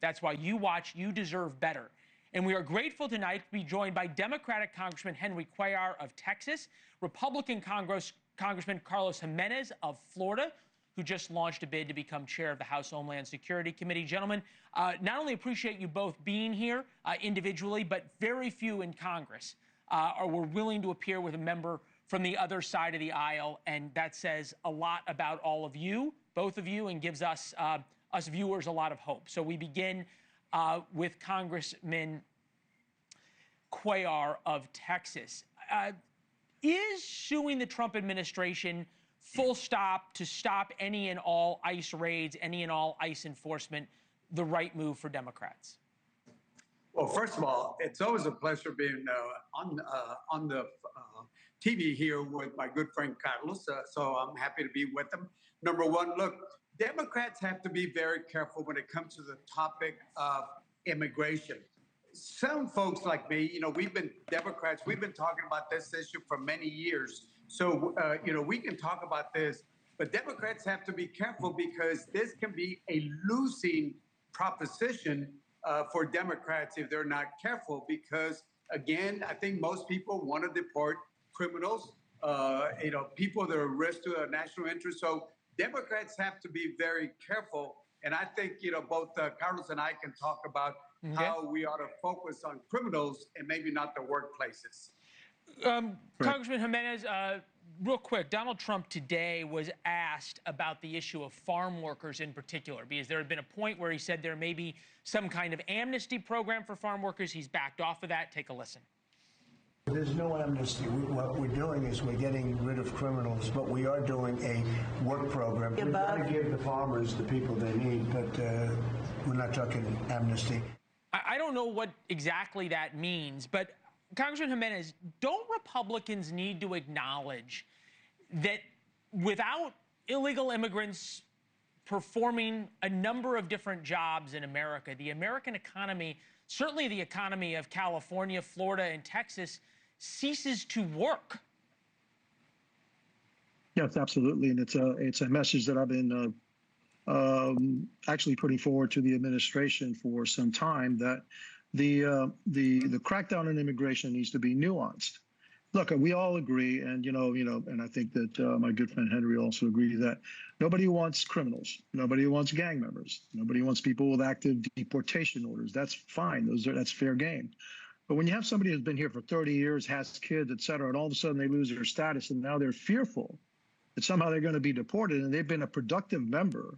That's why you watch, you deserve better. And we are grateful tonight to be joined by Democratic Congressman Henry Cuellar of Texas, Republican Congressman Carlos Giminez of Florida, who just launched a bid to become chair of the House Homeland Security Committee. Gentlemen, not only appreciate you both being here individually, but very few in Congress were willing to appear with a member from the other side of the aisle, and that says a lot about all of you, both of you, and gives us viewers a lot of hope. So we begin with Congressman Cuellar of Texas. Is suing the Trump administration full stop to stop any and all ICE raids, any and all ICE enforcement, the right move for Democrats? Well, first of all, it's always a pleasure being on the TV here with my good friend Carlos, so I'm happy to be with him. Number one, look, Democrats have to be very careful when it comes to the topic of immigration. Some folks like me, Democrats, we've been talking about this issue for many years. So, we can talk about this, but Democrats have to be careful because this can be a losing proposition for Democrats if they're not careful. Because, again, I think most people want to deport criminals, people that are a risk to their national interest. So Democrats have to be very careful. And I think, both Carlos and I can talk about how we ought to focus on criminals and maybe not the workplaces. Congressman Giminez, real quick, Donald Trump today was asked about the issue of farm workers in particular, because there had been a point where he said there may be some kind of amnesty program for farm workers. He's backed off of that. Take a listen. There's no amnesty. What we're doing is we're getting rid of criminals, but we are doing a work program. We've got to give the farmers the people they need, but we're not talking amnesty. I don't know what exactly that means, but Congressman Giminez, don't Republicans need to acknowledge that without illegal immigrants performing a number of different jobs in America, the American economy, certainly the economy of California, Florida, and Texas, ceases to work? Yes, absolutely. And it's a message that I've been actually putting forward to the administration for some time, that the crackdown on immigration needs to be nuanced. Look, we all agree, and and I think that my good friend Henry also agrees that nobody wants criminals, nobody wants gang members, nobody wants people with active deportation orders. That's fine; that's fair game. But when you have somebody who's been here for 30 years, has kids, et cetera, and all of a sudden they lose their status, and now they're fearful that somehow they're going to be deported, and they've been a productive member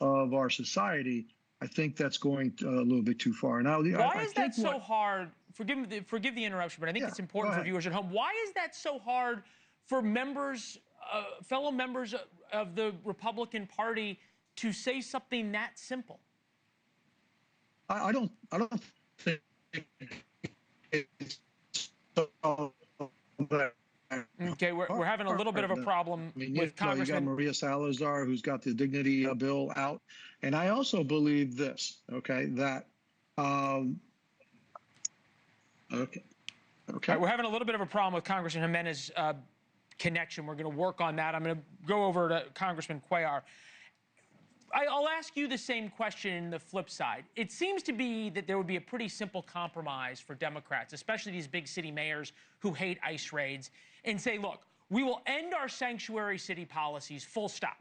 of our society, I think that's going a little bit too far. Now, why is that so hard? Forgive the interruption, but I think it's important for viewers at home. Why is that so hard for members, fellow members of the Republican Party, to say something that simple? I don't think it's so bad. Okay, we're having a little bit of a problem with Congressman. You got Maria Salazar, who's got the dignity bill out, and I also believe this. Okay, that okay. Right, we're having a little bit of a problem with Congressman Giminez's connection. We're going to work on that. I'm going to go over to Congressman Cuellar. I'll ask you the same question in the flip side. It seems to be that there would be a pretty simple compromise for Democrats, especially these big city mayors who hate ICE raids, and say, look, we will end our sanctuary city policies, full stop.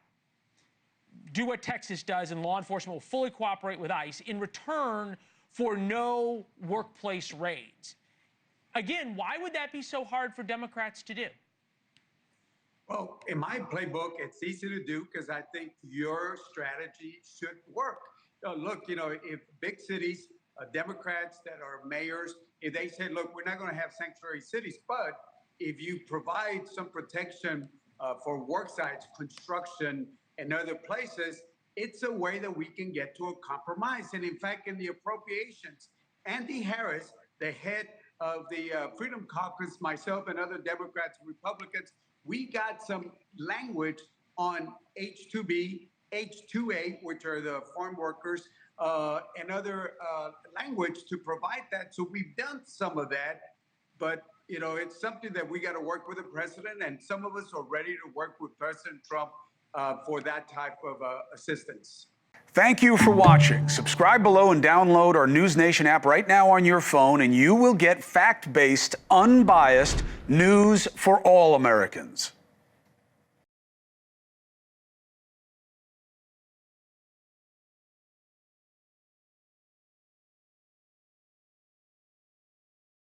Do what Texas does, and law enforcement will fully cooperate with ICE in return for no workplace raids. Again, why would that be so hard for Democrats to do? Well, in my playbook, it's easy to do because I think your strategy should work. Look, if big cities, Democrats that are mayors, if they say, look, we're not going to have sanctuary cities, but if you provide some protection for work sites, construction, and other places, it's a way that we can get to a compromise. And in fact, in the appropriations, Andy Harris, the head of the Freedom Caucus, myself and other Democrats and Republicans, we got some language on H-2B, H-2A, which are the farm workers, and other language to provide that. So we've done some of that, but it's something that we got to work with the president, and some of us are ready to work with President Trump for that type of assistance. Thank you for watching. Subscribe below and download our NewsNation app right now on your phone, and you will get fact-based, unbiased news for all Americans.